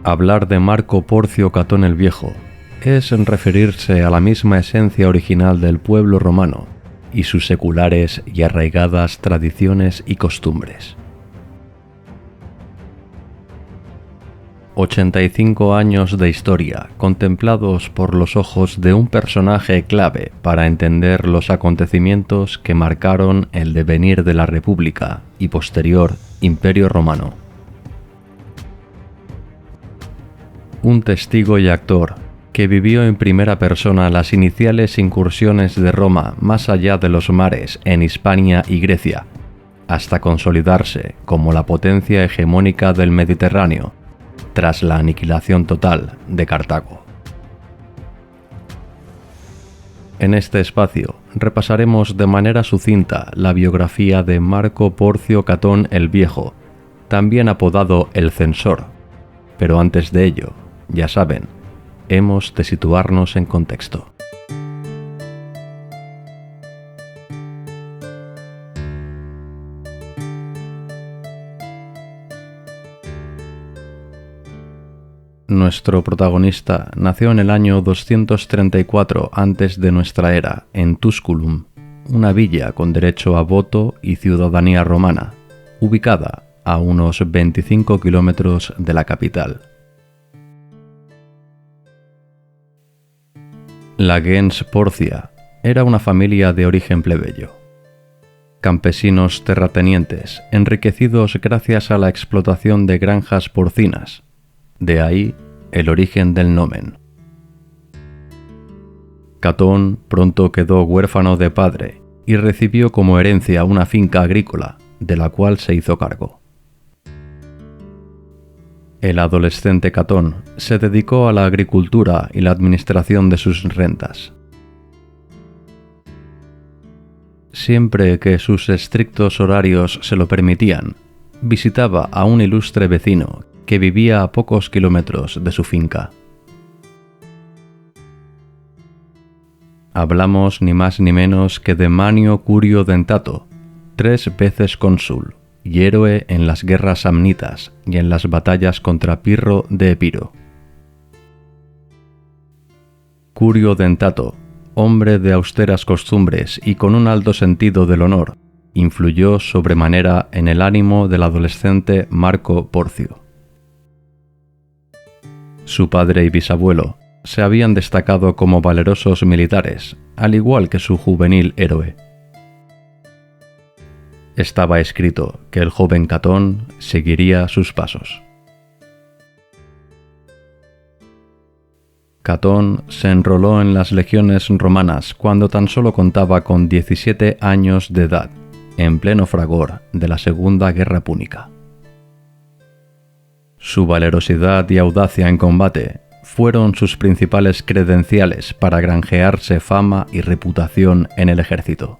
Hablar de Marco Porcio Catón el Viejo es referirse a la misma esencia original del pueblo romano y sus seculares y arraigadas tradiciones y costumbres. 85 años de historia contemplados por los ojos de un personaje clave para entender los acontecimientos que marcaron el devenir de la República y posterior Imperio Romano. Un testigo y actor que vivió en primera persona las iniciales incursiones de Roma más allá de los mares en Hispania y Grecia, hasta consolidarse como la potencia hegemónica del Mediterráneo, tras la aniquilación total de Cartago. En este espacio repasaremos de manera sucinta la biografía de Marco Porcio Catón el Viejo, también apodado el Censor, pero antes de ello, ya saben, hemos de situarnos en contexto. Nuestro protagonista nació en el año 234 antes de nuestra era, en Tusculum, una villa con derecho a voto y ciudadanía romana, ubicada a unos 25 kilómetros de la capital. La gens Porcia era una familia de origen plebeyo. Campesinos terratenientes, enriquecidos gracias a la explotación de granjas porcinas. De ahí el origen del nomen. Catón pronto quedó huérfano de padre y recibió como herencia una finca agrícola, de la cual se hizo cargo. El adolescente Catón se dedicó a la agricultura y la administración de sus rentas. Siempre que sus estrictos horarios se lo permitían, visitaba a un ilustre vecino que vivía a pocos kilómetros de su finca. Hablamos ni más ni menos que de Manio Curio Dentato, 3 veces cónsul y héroe en las guerras samnitas y en las batallas contra Pirro de Epiro. Curio Dentato, hombre de austeras costumbres y con un alto sentido del honor, influyó sobremanera en el ánimo del adolescente Marco Porcio. Su padre y bisabuelo se habían destacado como valerosos militares, al igual que su juvenil héroe. Estaba escrito que el joven Catón seguiría sus pasos. Catón se enroló en las legiones romanas cuando tan solo contaba con 17 años de edad, en pleno fragor de la Segunda Guerra Púnica. Su valerosidad y audacia en combate fueron sus principales credenciales para granjearse fama y reputación en el ejército.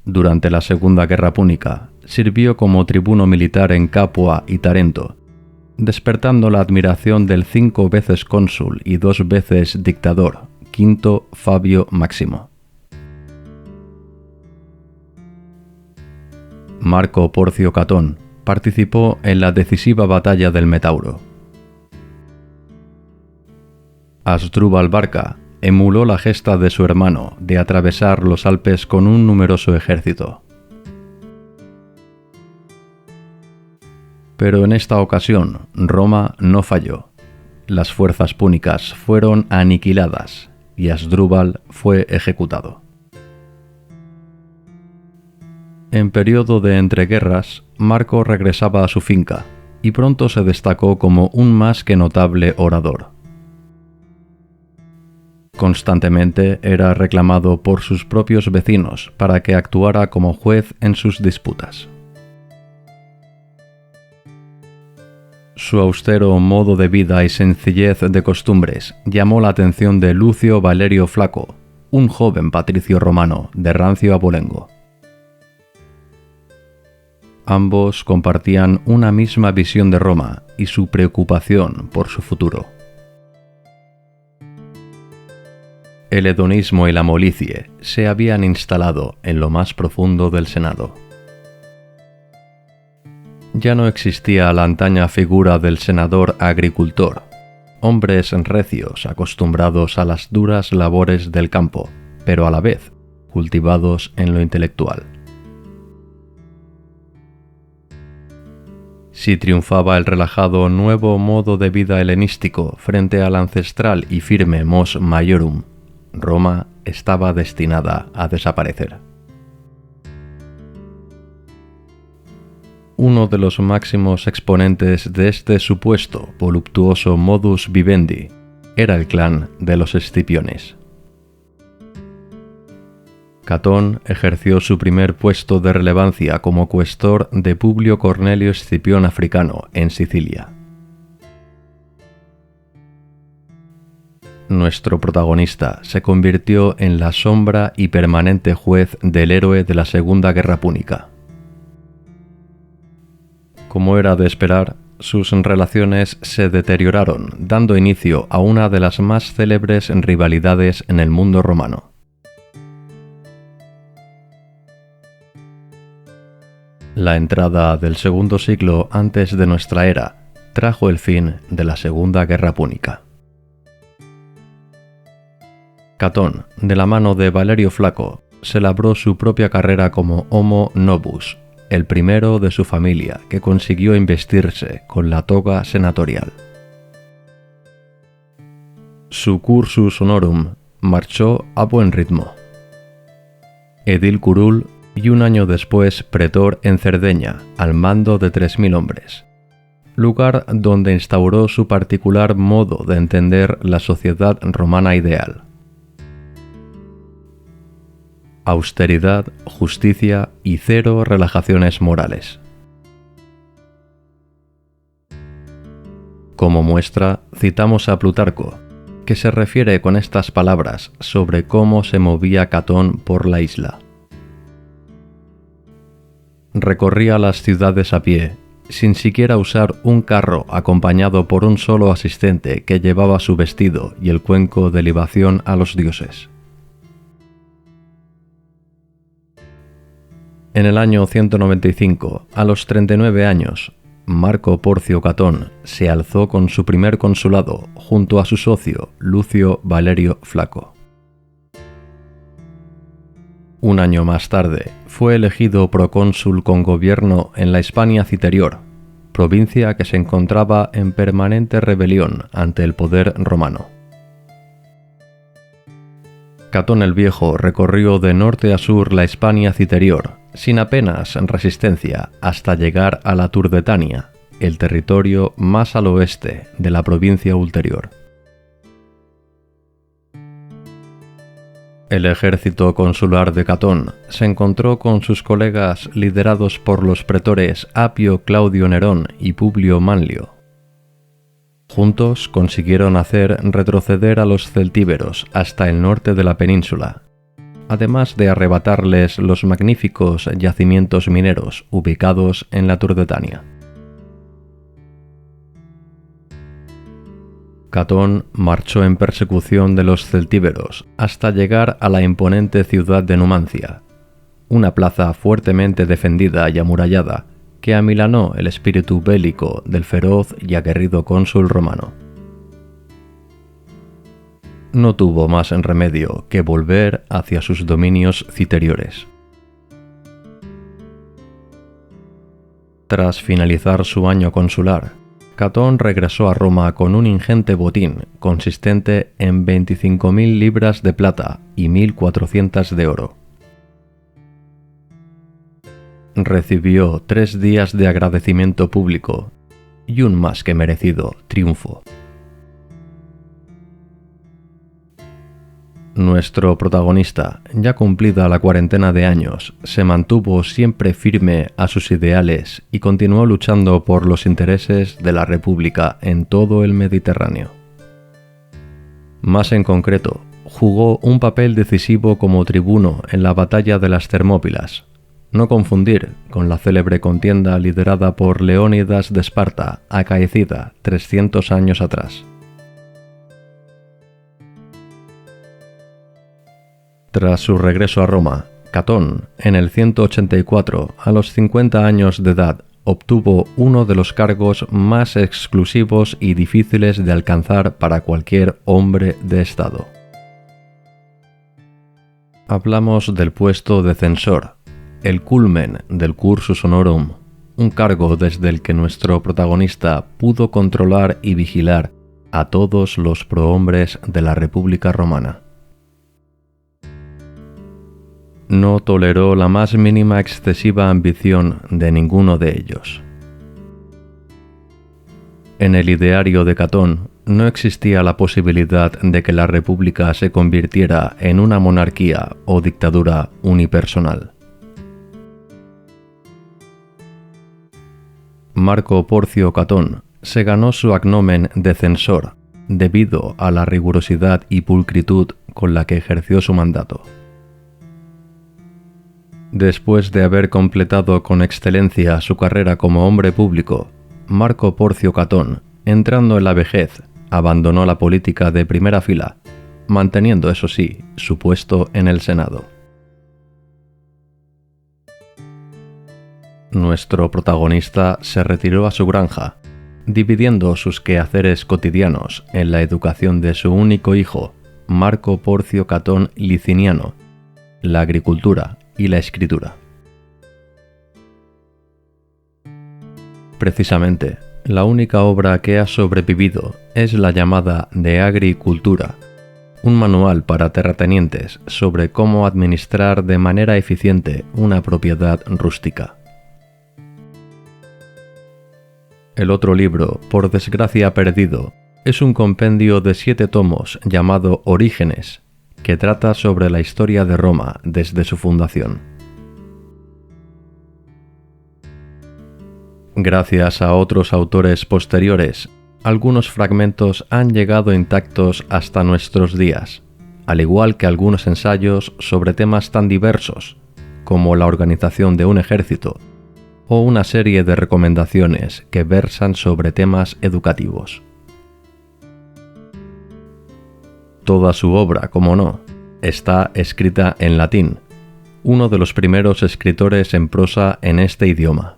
Durante la Segunda Guerra Púnica, sirvió como tribuno militar en Capua y Tarento, despertando la admiración del 5 veces cónsul y 2 veces dictador, Quinto Fabio Máximo. Marco Porcio Catón participó en la decisiva batalla del Metauro. Asdrúbal Barca emuló la gesta de su hermano de atravesar los Alpes con un numeroso ejército. Pero en esta ocasión, Roma no falló. Las fuerzas púnicas fueron aniquiladas y Asdrúbal fue ejecutado. En periodo de entreguerras, Marco regresaba a su finca y pronto se destacó como un más que notable orador. Constantemente era reclamado por sus propios vecinos para que actuara como juez en sus disputas. Su austero modo de vida y sencillez de costumbres llamó la atención de Lucio Valerio Flaco, un joven patricio romano de rancio abolengo. Ambos compartían una misma visión de Roma y su preocupación por su futuro. El hedonismo y la molicie se habían instalado en lo más profundo del Senado. ya no existía la antaña figura del senador agricultor, hombres recios acostumbrados a las duras labores del campo, pero a la vez cultivados en lo intelectual. Si triunfaba el relajado nuevo modo de vida helenístico frente al ancestral y firme mos maiorum, Roma estaba destinada a desaparecer. Uno de los máximos exponentes de este supuesto voluptuoso modus vivendi era el clan de los Escipiones. Catón ejerció su primer puesto de relevancia como cuestor de Publio Cornelio Escipión Africano en Sicilia. Nuestro protagonista se convirtió en la sombra y permanente juez del héroe de la Segunda Guerra Púnica. Como era de esperar, sus relaciones se deterioraron, dando inicio a una de las más célebres rivalidades en el mundo romano. La entrada del segundo siglo antes de nuestra era trajo el fin de la Segunda Guerra Púnica. Catón, de la mano de Valerio Flaco, se labró su propia carrera como homo novus, el primero de su familia que consiguió investirse con la toga senatorial. Su cursus honorum marchó a buen ritmo. Edil curul y un año después pretor en Cerdeña, al mando de 3.000 hombres, lugar donde instauró su particular modo de entender la sociedad romana ideal. Austeridad, justicia y cero relajaciones morales. Como muestra, citamos a Plutarco, que se refiere con estas palabras sobre cómo se movía Catón por la isla. Recorría las ciudades a pie, sin siquiera usar un carro acompañado por un solo asistente que llevaba su vestido y el cuenco de libación a los dioses. En el año 195, a los 39 años, Marco Porcio Catón se alzó con su primer consulado junto a su socio Lucio Valerio Flaco. Un año más tarde, fue elegido procónsul con gobierno en la Hispania Citerior, provincia que se encontraba en permanente rebelión ante el poder romano. Catón el Viejo recorrió de norte a sur la Hispania Citerior, sin apenas resistencia, hasta llegar a la Turdetania, el territorio más al oeste de la provincia ulterior. El ejército consular de Catón se encontró con sus colegas liderados por los pretores Apio Claudio Nerón y Publio Manlio. Juntos consiguieron hacer retroceder a los celtíberos hasta el norte de la península, además de arrebatarles los magníficos yacimientos mineros ubicados en la Turdetania. Catón marchó en persecución de los celtíberos hasta llegar a la imponente ciudad de Numancia, una plaza fuertemente defendida y amurallada que amilanó el espíritu bélico del feroz y aguerrido cónsul romano. No tuvo más remedio que volver hacia sus dominios citeriores. Tras finalizar su año consular, Catón regresó a Roma con un ingente botín consistente en 25.000 libras de plata y 1.400 de oro. Recibió 3 días de agradecimiento público y un más que merecido triunfo. Nuestro protagonista, ya cumplida la cuarentena de años, se mantuvo siempre firme a sus ideales y continuó luchando por los intereses de la República en todo el Mediterráneo. Más en concreto, jugó un papel decisivo como tribuno en la batalla de las Termópilas, no confundir con la célebre contienda liderada por Leónidas de Esparta, acaecida 300 años atrás. Tras su regreso a Roma, Catón, en el 184, a los 50 años de edad, obtuvo uno de los cargos más exclusivos y difíciles de alcanzar para cualquier hombre de Estado. Hablamos del puesto de censor, el culmen del cursus honorum, un cargo desde el que nuestro protagonista pudo controlar y vigilar a todos los prohombres de la República Romana. No toleró la más mínima excesiva ambición de ninguno de ellos. En el ideario de Catón no existía la posibilidad de que la República se convirtiera en una monarquía o dictadura unipersonal. Marco Porcio Catón se ganó su agnomen de censor debido a la rigurosidad y pulcritud con la que ejerció su mandato. Después de haber completado con excelencia su carrera como hombre público, Marco Porcio Catón, entrando en la vejez, abandonó la política de primera fila, manteniendo, eso sí, su puesto en el Senado. Nuestro protagonista se retiró a su granja, dividiendo sus quehaceres cotidianos en la educación de su único hijo, Marco Porcio Catón Liciniano, la agricultura y la escritura. Precisamente, la única obra que ha sobrevivido es la llamada De Agricultura, un manual para terratenientes sobre cómo administrar de manera eficiente una propiedad rústica. El otro libro, por desgracia perdido, es un compendio de 7 tomos llamado Orígenes, que trata sobre la historia de Roma desde su fundación. Gracias a otros autores posteriores, algunos fragmentos han llegado intactos hasta nuestros días, al igual que algunos ensayos sobre temas tan diversos como la organización de un ejército o una serie de recomendaciones que versan sobre temas educativos. Toda su obra, como no, está escrita en latín, uno de los primeros escritores en prosa en este idioma.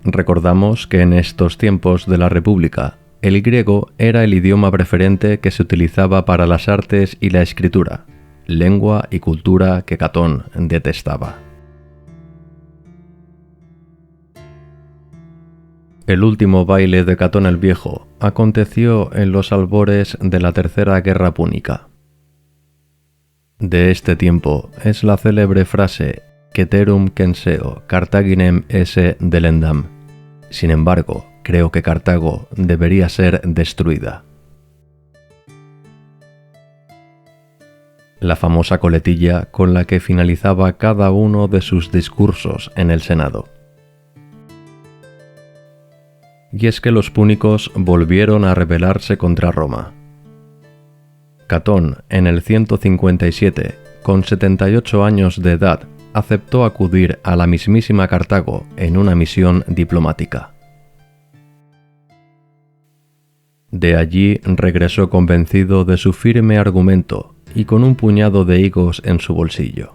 Recordamos que en estos tiempos de la República, el griego era el idioma preferente que se utilizaba para las artes y la escritura, lengua y cultura que Catón detestaba. El último baile de Catón el Viejo aconteció en los albores de la Tercera Guerra Púnica. De este tiempo es la célebre frase Ceterum censeo Carthaginem esse delendam. Sin embargo, creo que Cartago debería ser destruida. La famosa coletilla con la que finalizaba cada uno de sus discursos en el Senado. Y es que los púnicos volvieron a rebelarse contra Roma. Catón, en el 157, con 78 años de edad, aceptó acudir a la mismísima Cartago en una misión diplomática. De allí regresó convencido de su firme argumento y con un puñado de higos en su bolsillo.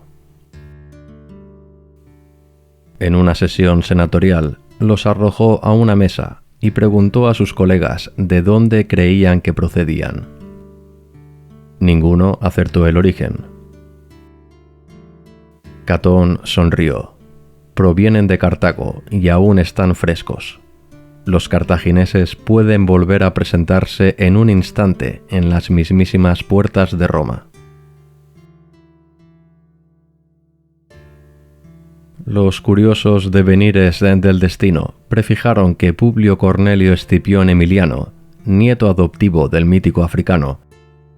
En una sesión senatorial, los arrojó a una mesa y preguntó a sus colegas de dónde creían que procedían. Ninguno acertó el origen. Catón sonrió. Provienen de Cartago y aún están frescos. Los cartagineses pueden volver a presentarse en un instante en las mismísimas puertas de Roma. Los curiosos devenires del destino prefijaron que Publio Cornelio Escipión Emiliano, nieto adoptivo del mítico africano,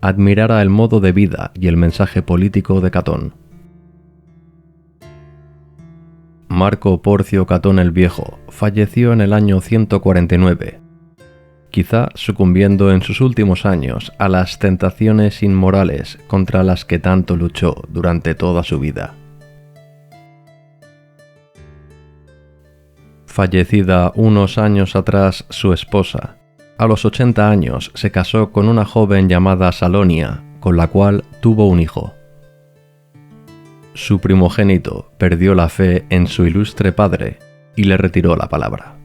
admirara el modo de vida y el mensaje político de Catón. Marco Porcio Catón el Viejo falleció en el año 149, quizá sucumbiendo en sus últimos años a las tentaciones inmorales contra las que tanto luchó durante toda su vida. Fallecida unos años atrás su esposa, a los 80 años se casó con una joven llamada Salonia, con la cual tuvo un hijo. Su primogénito perdió la fe en su ilustre padre y le retiró la palabra.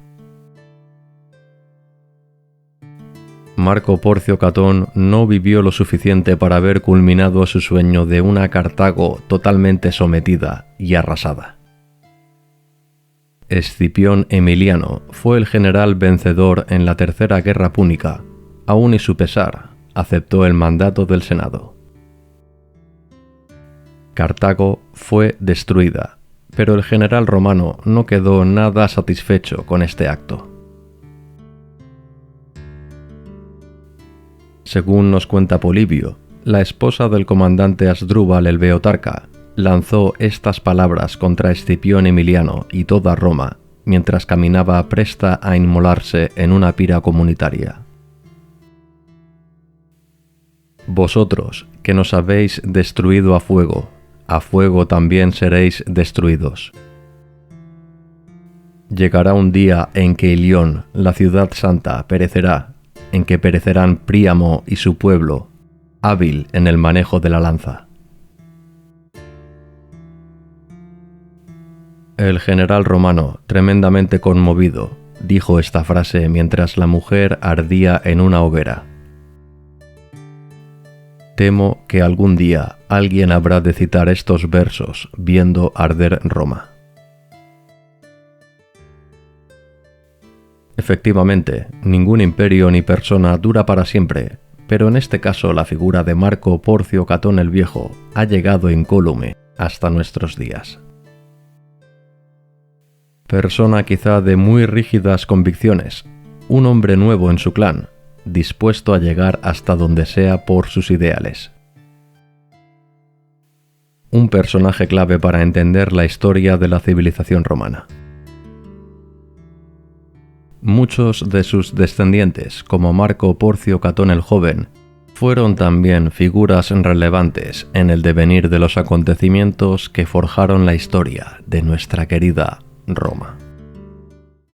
Marco Porcio Catón no vivió lo suficiente para haber culminado su sueño de una Cartago totalmente sometida y arrasada. Escipión Emiliano fue el general vencedor en la Tercera Guerra Púnica. Aún y su pesar, aceptó el mandato del Senado. Cartago fue destruida, pero el general romano no quedó nada satisfecho con este acto. Según nos cuenta Polibio, la esposa del comandante Asdrúbal el Beotarca lanzó estas palabras contra Escipión Emiliano y toda Roma mientras caminaba presta a inmolarse en una pira comunitaria. Vosotros, que nos habéis destruido a fuego también seréis destruidos. Llegará un día en que Ilión, la ciudad santa, perecerá, en que perecerán Príamo y su pueblo, hábil en el manejo de la lanza. El general romano, tremendamente conmovido, dijo esta frase mientras la mujer ardía en una hoguera. Temo que algún día alguien habrá de citar estos versos viendo arder Roma. Efectivamente, ningún imperio ni persona dura para siempre, pero en este caso la figura de Marco Porcio Catón el Viejo ha llegado incólume hasta nuestros días. Persona quizá de muy rígidas convicciones, un hombre nuevo en su clan, dispuesto a llegar hasta donde sea por sus ideales. Un personaje clave para entender la historia de la civilización romana. Muchos de sus descendientes, como Marco Porcio Catón el Joven, fueron también figuras relevantes en el devenir de los acontecimientos que forjaron la historia de nuestra querida Roma.